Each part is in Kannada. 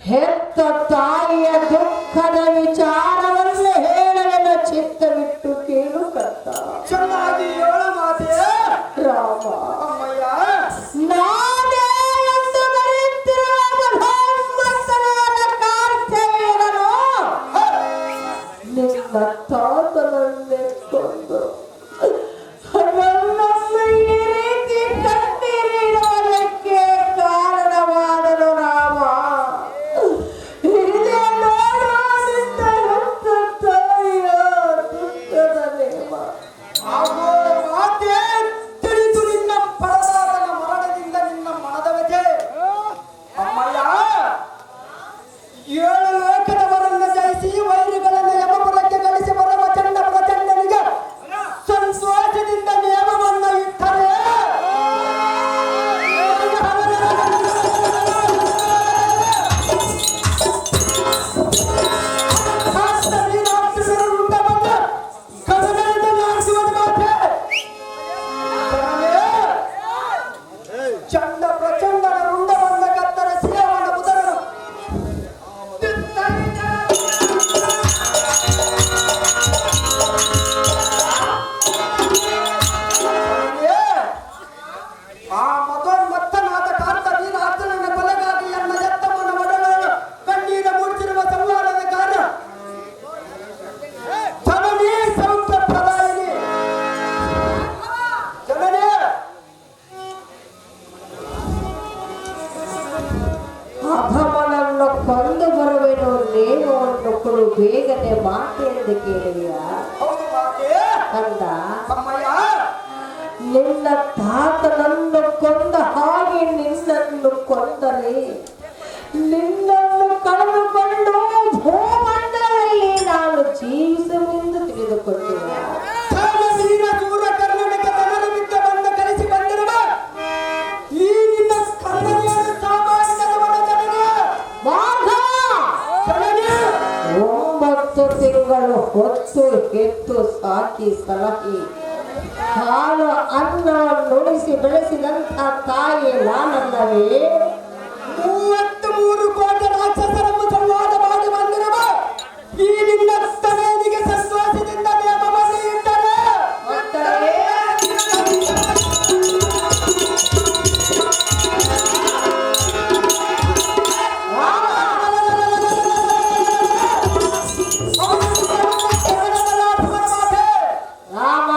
ಹೆತ್ತ ತಾಯಿಯ ದುಃಖದ ವಿಚಾರವನ್ನು ಹೇಳಲೆನ ಚಿತ್ತವಿಟ್ಟು ಕೇಳು ಕರ್ತ. ಚೆನ್ನಾಗಿ ಹೇಳ ಮಾತೆ ರಾಮ. ಅಮ್ಮಯ್ಯ, ನಾನೇ ಎಂದು ಬರೆಯುತ್ತಿರುವ ಭಗವಂತನಾದ ಕಾರ್ತಿಕೇಯನು ನಿನ್ನ ತಾತನನ್ನೇ ಕೊಂದು ನನ್ನನ್ನು ಈ ರೀತಿ ಕಣ್ಣೀರಿಡುವುದಕ್ಕೆ ಕಾರಣವಾದನು ರಾಮ. ಇದೇ ನೋಡುವುದರಿಂದ ಹೆತ್ತ ತಾಯಿಯ ದುಃಖದ ನೇಮ. ಆಗೋ ಮಾತೆ ತಿಳಿದು ನಿನ್ನ ಪರದಾದನ ಮರಣದಿಂದ ನಿನ್ನ ಮನದ ವ್ಯಥೆ. ಅಮ್ಮಯ್ಯ, 7 ಲೋಕದವರನ್ನು ಜಯಿಸಿ ವೈರಿಗಳನ್ನು ಯಮಪುರಕ್ಕೆ ಕಳಿಸಿ ಬರುವ ಚಂಡ ಪ್ರಚಂಡನಿಗೆ ಸಂತೋಷದಿಂದ ನೇಮವನ್ನು ಇಟ್ಟರೆ ಚಂಡ ಪ್ರಚಂಡನ ರುಂಡವನ್ನು ಕತ್ತರಿಸಿ ಅವನ ಉದರನು ಆ ಮತೋನ್ಮತ್ತನಾದ ಕಾರ್ತವೀರ ಅರ್ಜುನನ ಕೊಲೆಗಾಗಿ ಎನ್ನ ಎತ್ತಮ್ಮನ ಮಡಲನ್ನು ಕಣ್ಣೀರ ಮೂಡಿಸಿರುವ ಸಂಹಾರದ ಕಾರ್ಯ ಜನನಿ ಸೌಖ್ಯ ಪ್ರದಾಯಿನಿ. ಜನನಿ ಅಧಮನನ್ನು ಕೊಂದು ಬರುವೆನು, ನೇಮವನ್ನು ಕೊಡು ಬೇಗನೆ ಮಾತೆಂದು ಕೇಳಿದೆಯಾ ಹೌದು ಮಾತೆ. ಕಂದ. ಅಮ್ಮಯ್ಯ, ನಿನ್ನ ತಾತನನ್ನು ಕೊಂದ ಹಾಗೆ ನಿನ್ನನ್ನು ಕೊಂದರೆ ನಿನ್ನನ್ನು ಕಳೆದುಕೊಂಡು ಭೂಮಂಡಲದಲ್ಲಿ ನಾನು ಜೀವಿಸುವೆಂದು ತಿಳಿದುಕೊಂಡಿಲ್ಲ. ಧರ್ಮವೀರ ದೂರ ಕರ್ನಾಟಕ ಜನರ ಬಿದ್ದ ಬಂದ ಕಲಿಸಿ ಬಂದಿರುವ ಈ ನಿನ್ನ ಕನ್ನಡಿಯನ್ನು ಸಾಮಾನ್ಯದವರ ಜನರೇ. ಜನರೇ, 9 ತಿಂಗಳು ಹೊತ್ತು ಹೆತ್ತು ಸಾಕಿ ಸಲಹಿ ಹಾಲು ಅನ್ನ ನುಡಿಸಿ ಬೆಳೆಸಿದಂಥ ತಾಯಿ ನಾನಲ್ಲವೇ? 33 ಕೋಟಿ ರಾಕ್ಷಸರನ್ನು ಸಂವಾದ ಮಾಡಿ ಬಂದಿರುವ ಈ ನಿನ್ನ ತಲೆಗೆ ಸಂತೋಷದಿಂದ ನೇಮವನ್ನು ಇಟ್ಟರೆ ರಾಮ,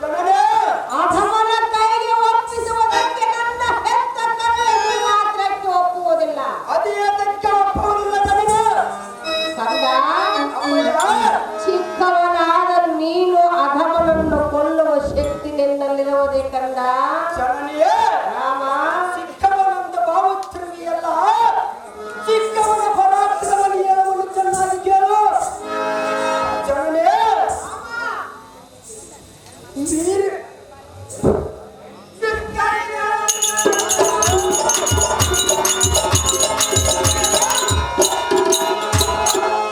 ಜನರೇ, ಅಧಮನ ಕೈಗೆ ಒಪ್ಪಿಸುವುದಕ್ಕೆ ನನ್ನ ಹೆತ್ತ ಕೈಗೆ ಮಾತ್ರಕ್ಕೆ ಒಪ್ಪುವುದಿಲ್ಲ. ಅದೇ ಅದಕ್ಕೆ ಒಪ್ಪುವುದಿಲ್ಲ ಜನರೇ. ಕಂದ, ಅಮ್ಮಯ್ಯ, ಚಿಕ್ಕವನಾದ ನೀನು ಅಧಮನನ್ನು ಕೊಲ್ಲುವ ಶಕ್ತಿ ನಿನ್ನಲ್ಲಿರುವುದೇ ಕಂದ. ಜನನಿಯೇ, ರಾಮ, ಚಿಕ್ಕವನಂತ ಭಾವೋತ್ಸವಿಯಲ್ಲ, ಚಿಕ್ಕವನ ಪರಾಕ್ರಮವನ್ನು ಹೇಳುವುದು ಚೆನ್ನಾಗಿ ಕೇಳು. ಜನನೇ, ನೀರು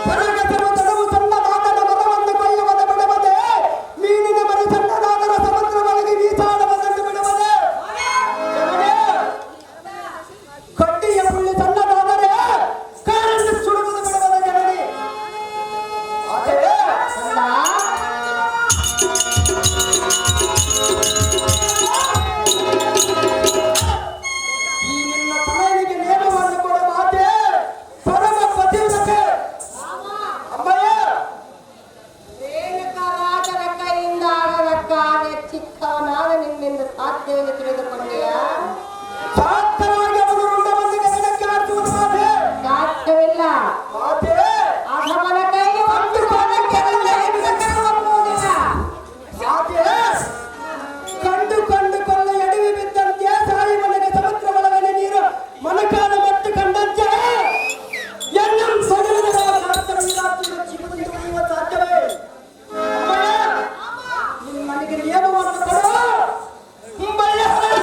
ಕರಗತರು ತಡವು ಸಣ್ಣದಾದರ ಮರವನ್ನು ಕೊಯ್ಯುವದ ಬಿಡುವುದೇ, ಮೀನಿನ ಮರಿ ಸಣ್ಣದಾದರ ಸಮುದ್ರ ಒಳಗೆ ಬೀಸಾಡುವುದನ್ನು ಬಿಡುವುದೇ. ಮನಸ್ಸಿನಿಂದ ಸಾಧ್ಯವೆಂದು ತಿಳಿದುಕೊಂಡೆಯಾ? ಸಾಧ್ಯವಾಗಿ ಅವನು ರುಂಡವನ್ನು ಗಗನಕ್ಕೆ ಹಾರಿಸುವುದು ಮಾತೆ. ಸಾಧ್ಯವಿಲ್ಲ. ಮಾತೆ, ಅಧಮನ ಕೈಗೆ ಒಪ್ಪಿಸುವುದಕ್ಕೆ ನನ್ನ ಹೆತ್ತಕರು ಒಪ್ಪುವುದಿಲ್ಲ. ಮಾತೆ, ಕಂಡುಕೊಂಡ ಎಡವಿ ಬಿದ್ದಂತೆ ಸಾಯಿ ಮನೆಗೆ ಸಮುದ್ರ ಒಳಗಡೆ ನೀರು ಮೊಣಕಾಲ ಮತ್ತು ಕಂಡಂತೆ ಎನ್ನ ಸಡಲದ ಶಾಸ್ತ್ರ ವಿರಾಟಿನ ಜೀವನದಲ್ಲಿ ಉಳಿಯುವ ಸಾಧ್ಯವೇ? ಅಮ್ಮಯ್ಯ, ನಿನ್ನ ಮನೆಗೆ ನಿಯಮವನ್ನು ಕೊಡು. ಬಳ್ಳಿ ಹೊರಗೆ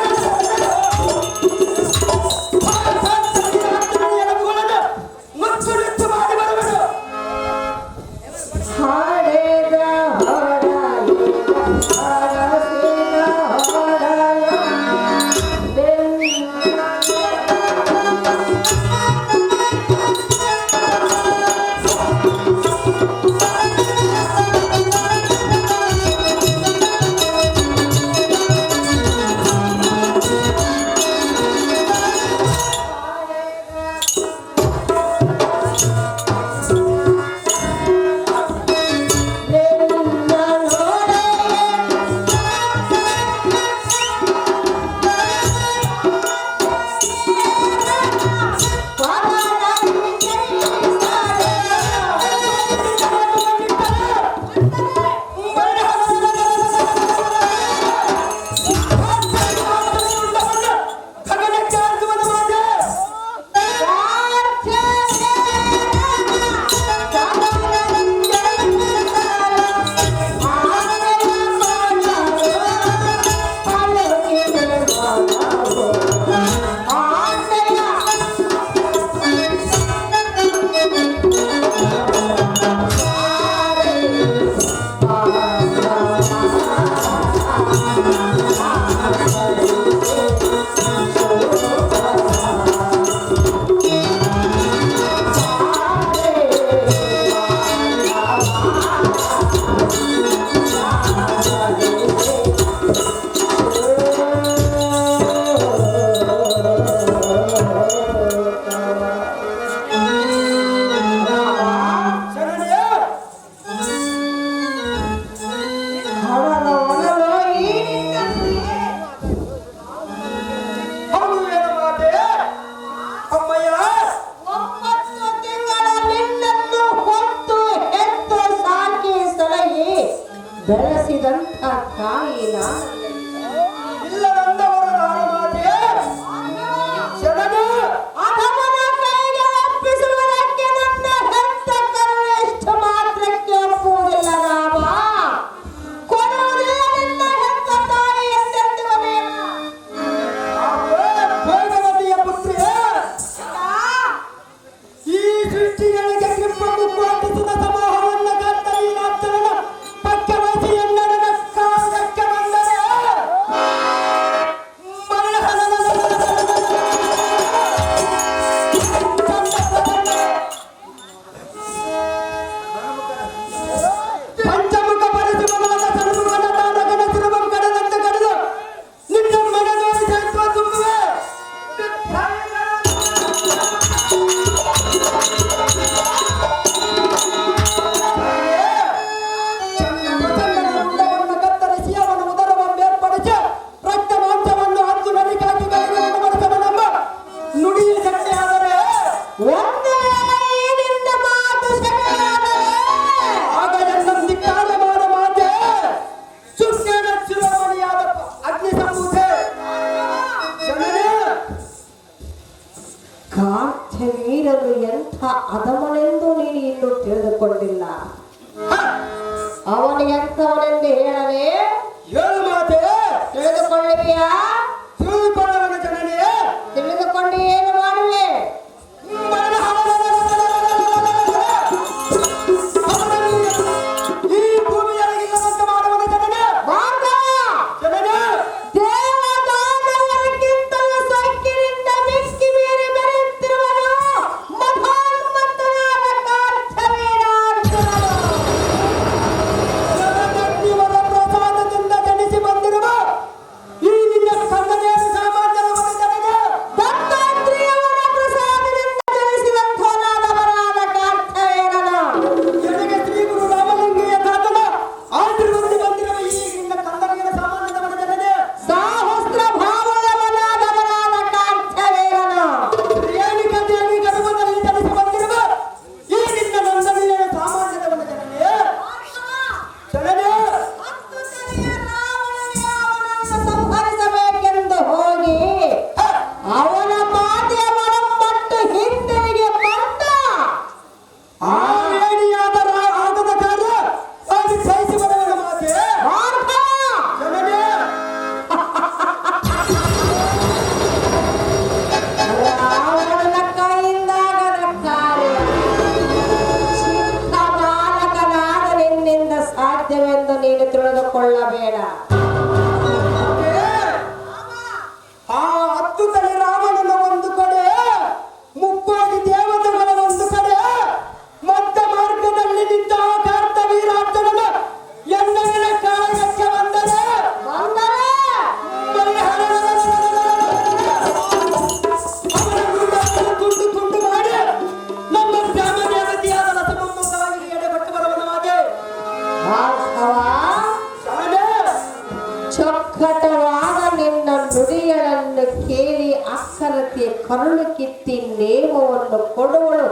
ಆಗ ನಿನ್ನ ನುಡಿಗಳನ್ನು ಕೇಳಿ ಅಕ್ಕರತೆ ಕರುಳು ಕಿತ್ತಿ ನೇಮವನ್ನು ಕೊಡುವಳು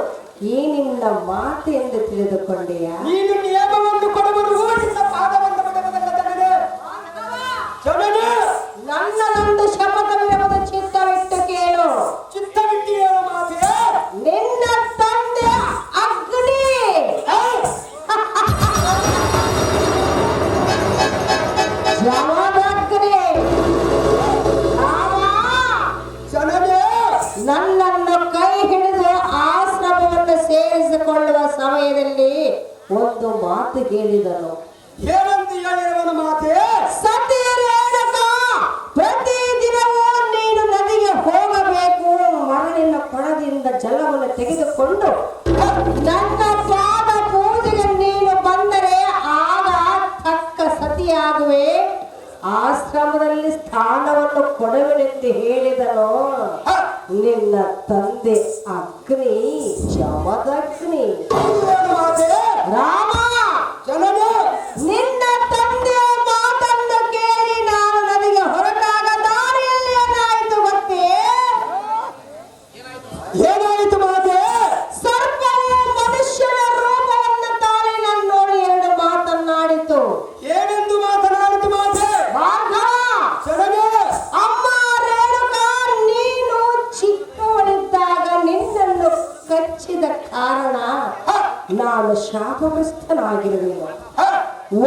ಈ ನಿನ್ನ ಮಾತು ಎಂದು ತಿಳಿದುಕೊಂಡೆಯ. ನೀನು ನಿಯಮವನ್ನು ಕೊಡುವರು ನಿನ್ನ ಪಾದವನ್ನು ಬಿಡುವುದಲ್ಲ ಜನನೇ. ಜನನೇ ನನ್ನದೊಂದು ಶಪಥವಿರುವುದು ಚಿತ್ತವಿಟ್ಟು ಕೇಳು. ಚಿತ್ತವಿಟ್ಟು ಹೇಳು ಮಾತೆ. ನಿನ್ನ ತಂದೆ ಅಗ್ನಿ ಜಮದಗ್ನಿ ಜನನೇ ನನ್ನನ್ನು ಕೈ ಹಿಡಿದು ಆಶ್ರಮವನ್ನು ಸೇರಿಸಿಕೊಳ್ಳುವ ಸಮಯದಲ್ಲಿ ಒಂದು ಮಾತು ಹೇಳಿದನು. ಏನಂತ ಹೇಳಿರುವನು ಮಾತೆ? ಸತಿ ರೇಣುಕ, ಪ್ರತಿದಿನವೂ ನೀನು ನದಿಗೆ ಹೋಗಬೇಕು. ಮರಳಿನ ಕೊಳದಿಂದ ಜಲವನ್ನು ತೆಗೆದುಕೊಂಡು ನನ್ನ ಪಾದ ಪೂಜೆಗೆ ನೀನು ಬಂದರೆ ಆಗ ತಕ್ಕ ಸತಿಯಾಗುವೆ. ಆಶ್ರಮದಲ್ಲಿ ಸ್ಥಾನವನ್ನು ಕೊಡುವೆನೆಂದು ಹೇಳಿದನು. ನಿನ್ನ ತಂದೆ ಅಗ್ನಿ ಜಮದಗ್ನಿ. ಮಾತೆ ರಾಮ, ಜನನೇ ನಿನ್ನ ತಂದೆಯ ಮಾತನ್ನು ಕೇಳಿ ನಾನು ನದಿಗೆ ಹೊರಟಾಗ ದಾರಿಯಲ್ಲಿ ಏನಾಯಿತು ಗೊತ್ತೇ? ಏನಾಯಿತು ಮಾತೆ? ಸರ್ಪವು ಮನುಷ್ಯನ ರೂಪವನ್ನು ತಾಳಿ ನನ್ನೋಡಿ ಎರಡು ಮಾತನ್ನಾಡಿತು. ಏನೆಂದು ಮಾತನಾಡಿತು ಮಾತೆ? ಭಾರ್ಗವ, ಜನನೇ ಅಮ್ಮ ರೇಣುಕ, ನೀನು ಚಿಕ್ಕವಳಿದ್ದಾಗ ನಿನ್ನನ್ನು ಕಚ್ಚಿದ ಕಾರಣ ನಾನು ಶಾಪಗ್ರಸ್ತನಾಗಿರುವೆನು.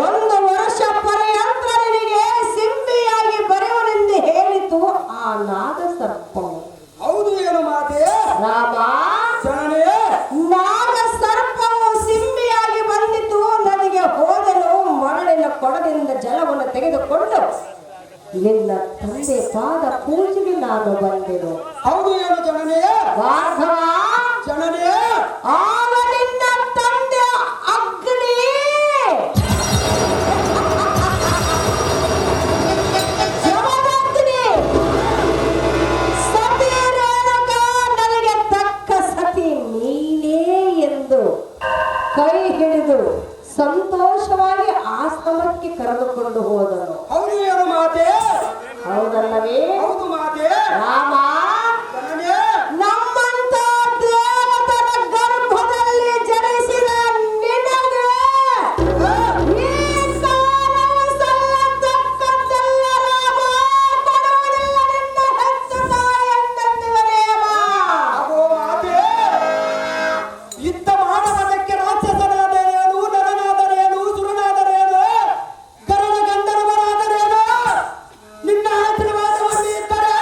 1 ವರ್ಷ ಪರ್ಯಂತ ನಿನಗೆ ಸಿಂಬಿಯಾಗಿ ಬರುವನೆಂದು ಹೇಳಿತು ಆ ನಾಗ ಸರ್ಪವು. ಹೌದು ಏನು ಮಾತೆ? ರಾಮ, ಜನನೇ ನಾಗ ಸರ್ಪವು ಸಿಂಬಿಯಾಗಿ ಬಂದಿತು. ನನಗೆ ಹೋದನು. ಮರಳಿನ ಕೊಡದಿಂದ ಜಲವನ್ನು ತೆಗೆದುಕೊಂಡು ನಿನ್ನ ತಂದೆ ಪಾದ ಪೂಜೆಗೆ ನಾನು ಬಂದೆನು. ಹೌದು ಏನು ಜನನೇ? ಭಾರ್ಗವ, ಜನನೇ ಆಗ ನಿನ್ನ ತಂದೆ ಅಗ್ನಿ ಜಮದಗ್ನಿ ಸತಿ ರೇಣುಕ, ನನಗೆ ತಕ್ಕ ಸತಿ ನೀನೇ ಎಂದು ಕೈ ಹಿಡಿದು ಸಂತೋಷವಾಗಿ ಆಶ್ರಮಕ್ಕೆ ಕರೆದುಕೊಂಡು ಹೋದನು. ಹೌದು ಏನು ಮಾತೆ? ಹೌದಲ್ಲವೇ ಹೌದು ಮಾತೆ. ರಾಮ? ಜನನೇ ನಮ್ಮಂತ ದೇವತರ ಗರ್ಭದಲ್ಲಿ ಜನಿಸಿದ ನಿನಗೆ ಈ ಕಾಲವು ಸಲ್ಲತಕ್ಕದ್ದಲ್ಲ ರಾಮ. ಕೊಡುವುದಿಲ್ಲ ನಿನ್ನ ಹೆತ್ತ ತಾಯಿಯನ್ನೆನ್ನುವನೇಮ. ಆಗೋ ಮಾತೆ. ಯುದ್ಧ ಮಾಡುವುದಕ್ಕೆ ರಾಕ್ಷಸನಾದರೇನು, ನರನಾದರೇನು, ಸುರನಾದರೇನು, ಕರಣ ಗಂಧರ್ವರಾದರೇನು, ನಿನ್ನ ಆಶೀರ್ವಾದವನ್ನು ಇದ್ದರೆ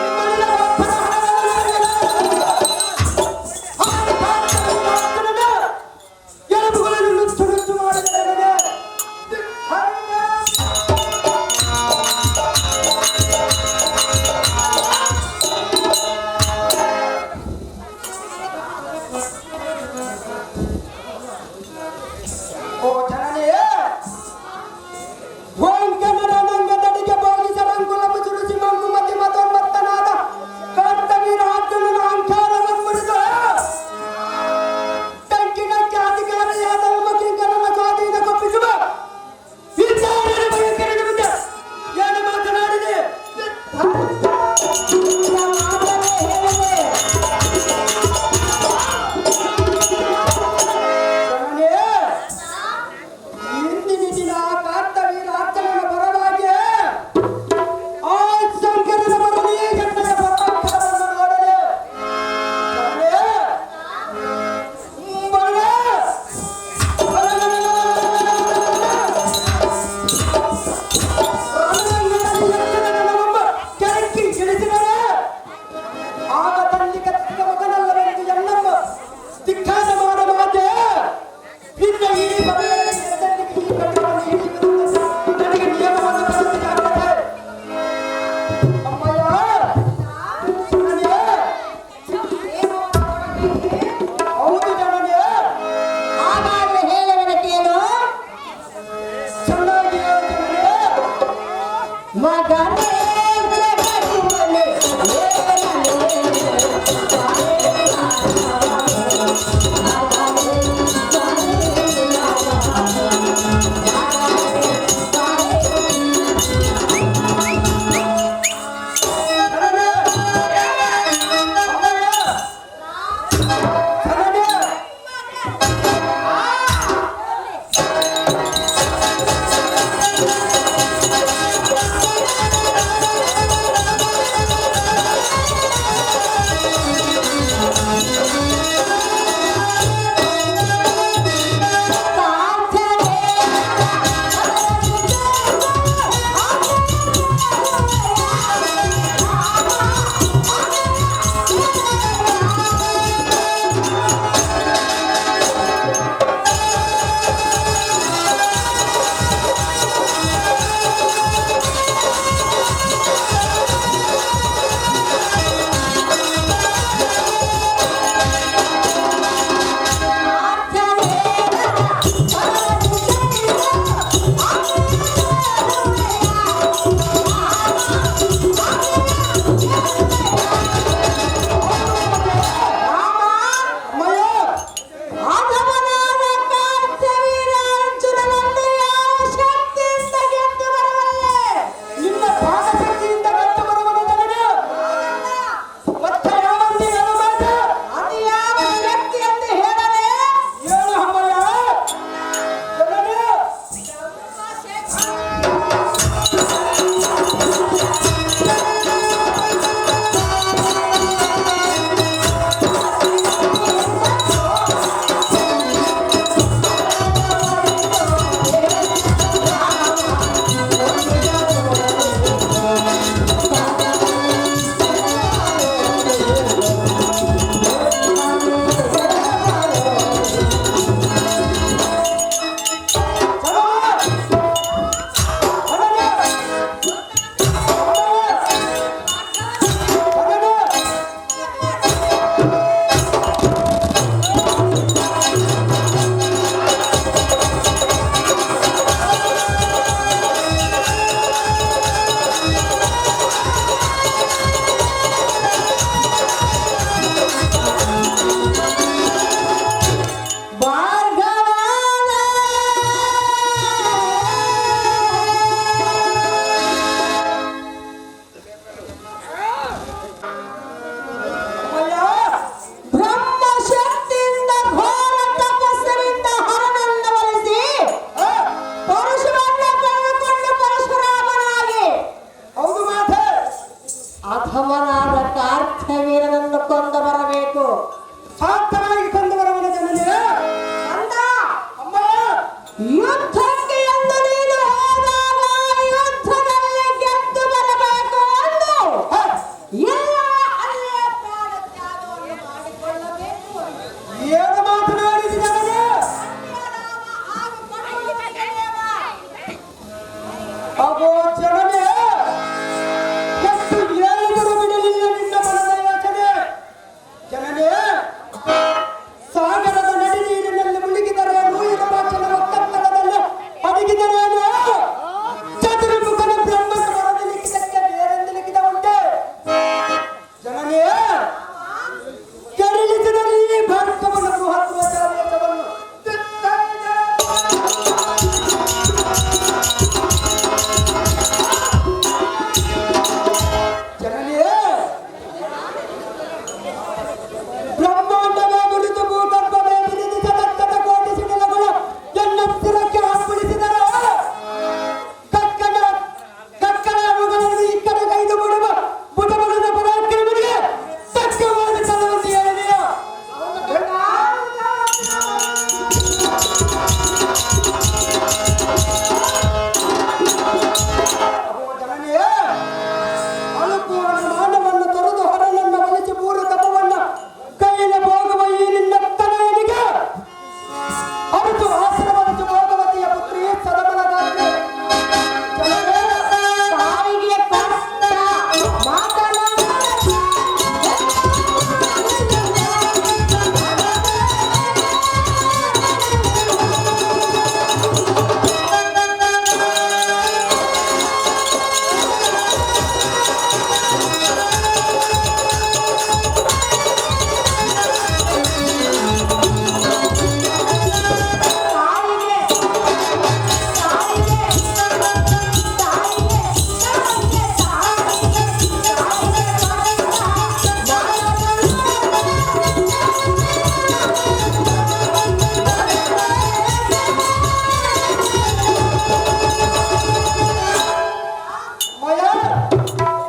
ನಿಮ್ಮಲ್ಲಿ ಒಬ್ಬರ ಎಲುಬುಗಳನ್ನು ನುಚ್ಚು ನುಚ್ಚು ಮಾಡಿದರೆ ಓ ಜನನೇ ಓಂ ಕನ್ನಡಂಗದಡಿಗೆ ಭೋಗಿಸರಂಗುಲ ಮುಸುರುಸಿ ಮಂಗು ಮತಿ ಮತೋನ್ಮತ್ತನಾದ ಕರ್ತವೀರ ಅರ್ಜುನನ ಅಹಂಕಾರವನ್ನು ಮುರಿದು ಟಂಕಿನ ಅಧಿಕಾರಿಯಾದ ಮಕಿಂಕರನ ಸ್ವಾಧೀನ ಕೊಪ್ಪಿಸುವ ವಿಚಾರಣೆ ಭಯಂಕರ ಮುಂದೆ ಏನು ಮಾತನಾಡಿದೆ? ನಿನ್ನ ಮಾತನ್ನೇ ಹೇಳಿದೆ. ಜನನೇ ಇಂದಿನ ದಿನ ಕರ್ತವೀರ ಅರ್ಜುನನ ಪರವಾಗಿ ಆ ಶಂಕರನ ಬರಲಿಯೇ ಗಂಟೆಯ ಪರಾಕ್ರಮವನ್ನು ನೋಡಲು ಜನನೇ ಬರಲೇ ಕೆಳಕ್ಕಿ ಇಳಿಸಿದರೆ ಆಗ ತಂದೆ ಕತ್ತಿದ ಮಗನಲ್ಲವೆಂದು ಎನ್ನಮ್ಮ ದಿಕ್ಕಾದ ಮಾಡ ಮಾತೆ. ನಿನ್ನ ಈ ಸಭೆಯಲ್ಲಿ ಎದ್ದೆಂದಿಗೆ ಈ ಕಟ್ಟವನ್ನು ಹಿಡಿಯುವುದರಿಂದ ನನಗೆ ನಿಯಮವನ್ನು ಪಾಲಿಸಬೇಕಾಗುತ್ತದೆ. ಅಮ್ಮಯ್ಯ ಜನನೇ ಹೌದು ಜನನೇ ಹಾಗಾದ್ರೆ ಹೇಳುವೆನು ಕೇಳು. ಚೆನ್ನಾಗಿ ಹೇಳು ಜನನೇ. ಮಗನೇ ಜಗತ್ತಿನಲ್ಲಿ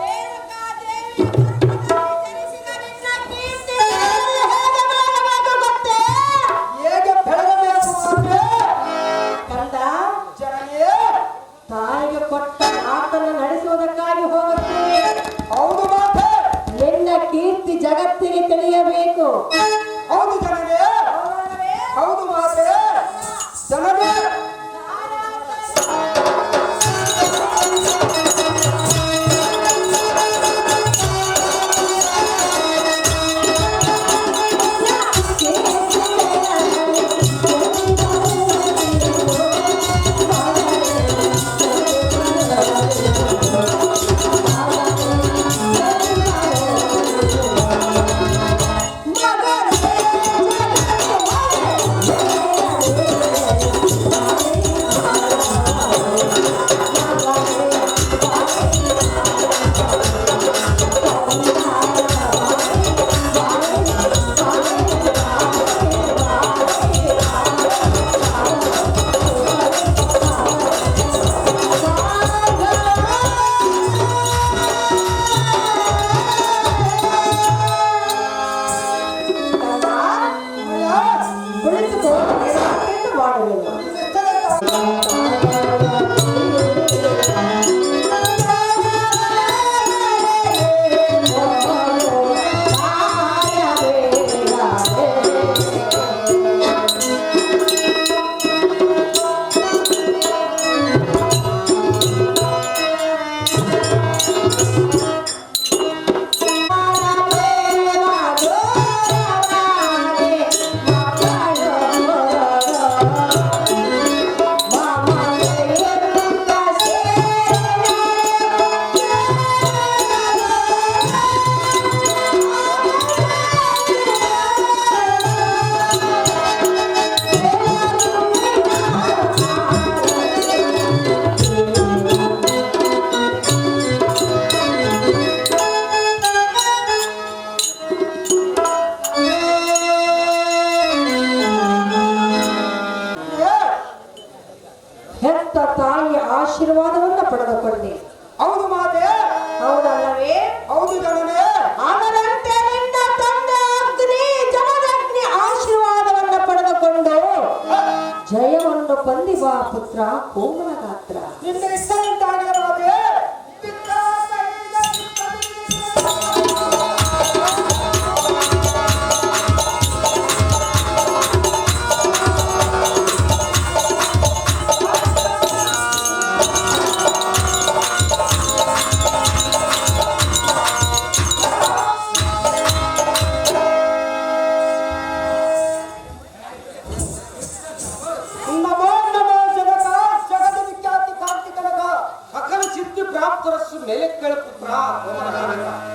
ರೇಣುಕಾದೇವಿಯ ಗರ್ಭದಲ್ಲಿ ಜನಿಸಿದ ನಿನ್ನ ಕೀರ್ತಿ ಹೇಗೆ ಬೆಳಗಬೇಕು ಗೊತ್ತೇ? ಹೇಗೆ ಬೆಳಗಬೇಕು ಮಾತೆ? ಕಂದ, ಜನನಿಯೇ, ತಾಯಿಗೆ ಕೊಟ್ಟ ಮಾತನ್ನು ನಡೆಸುವುದಕ್ಕಾಗಿ ಹೋಗುತ್ತೀವಿ. ಹೌದು ಮಾತೆ, ನಿನ್ನ ಕೀರ್ತಿ ಜಗತ್ತಿಗೆ ತಿಳಿಯಬೇಕು. ಹೌದು ಜನನಿಯೇ, ಹೌದು ಮಾತೆ. ಜನನಿಯೇ, ಕುಳಿತುಕೋ, ಏನು ಮಾಡುವೆನು? ಹೆತ್ತ ತಾಯಿಯ ಆಶೀರ್ವಾದವನ್ನ ಪಡೆದುಕೊಂಡೆ. ಹೌದು ಮಾತೆ, ಹೌದಲ್ಲವೇ? ಹೌದು ಜನನಿಯೇ. ಅದರಂತೆ ನಿನ್ನ ತಂದೆ ಅಗ್ನಿ ಜಮದಗ್ನಿ ಆಶೀರ್ವಾದವನ್ನ ಪಡೆದುಕೊಂಡು ಜಯವನ್ನು ಬಂದಿ ಬಾ ಪುತ್ರ ಕೋಮಲ ಗಾತ್ರ. ನಿನ್ನ ಇಷ್ಟವಂತಾಗಲಿ ಮಾತೆ. ನಮೋ ನಮೋ ಜನಕ ಜಗದ ವಿಖ್ಯಾತಿ ಕಾರ್ತಿಕನಕ ಸಕಲ ಸಿದ್ಧಿ ಪ್ರಾಪ್ತರಸ್ಸು ಮೇಲೆ ಕೇಳ ಪುತ್ರ ಕೋಮಲ ಗಾತ್ರ.